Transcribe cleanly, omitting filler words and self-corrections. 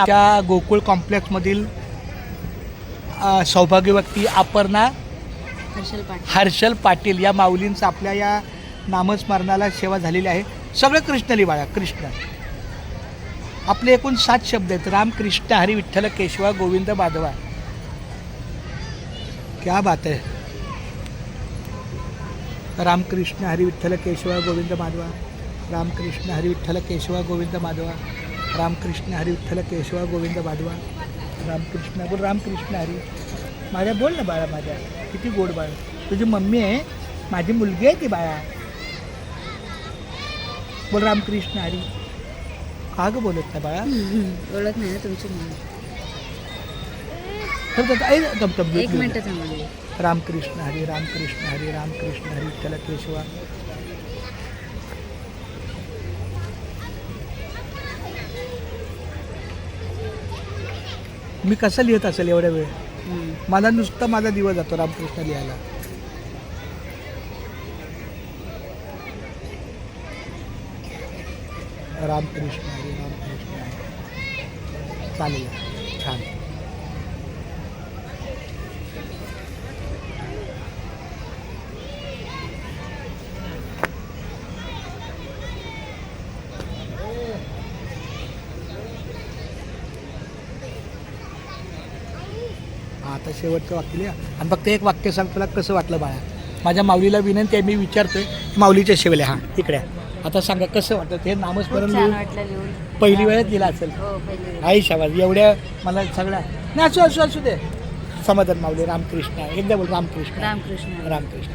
त्या गोकुळ कॉम्प्लेक्समधील सौभाग्यवती अपर्णा हर्षल पाटील या माऊलींचं आपल्या या नामस्मरणाला सेवा झालेली आहे. सगळं कृष्णली बाळा. कृष्ण आपले एकूण 7 शब्द आहेत. राम कृष्ण हरी विठ्ठल केशवा गोविंद माधवा. क्या बात है. रामकृष्ण हरी विठ्ठल केशवा गोविंद माधवा. रामकृष्ण हरी विठ्ठल केशवा गोविंद माधवा. रामकृष्ण हरी विठ्ठल केशवा गोविंद माधवा. रामकृष्ण बोल. रामकृष्ण हरी. माझ्या बोल ना बाळा. माझ्या किती गोड बाळा. तुझी मम्मी आहे, माझी मुलगी आहे ती बाळा. बोल रामकृष्ण हरी. का ग बोलत नाही बाळा. बोलत नाही ना तुमची मुलगी. एक मिनिट थांबा. रामकृष्ण हरी. रामकृष्ण हरी. रामकृष्ण हरी विठ्ठल केशवा. मी कसं लिहित असेल एवढ्या वेळ. मला नुसतं माझा दिवस जातो रामकृष्ण लिहायला. रामकृष्ण हरी. रामकृष्ण हरी. चालेल. छान. आता शेवटचं वाक्य लिहा आणि फक्त एक वाक्य सांग तुला कसं वाटलं बाळा. माझ्या माऊलीला विनंती आहे, मी विचारतोय माऊलीच्या शेवले. हां इकडे आता सांगा कसं वाटतं. ते नामस्मरण लिहून पहिली वेळच दिला असेल. आई शाबास. एवढ्या मला सगळ्या नाही असू असू असू दे. समाधान माऊली. रामकृष्ण. एकदा बोल. रामकृष्ण. रामकृष्ण. रामकृष्ण.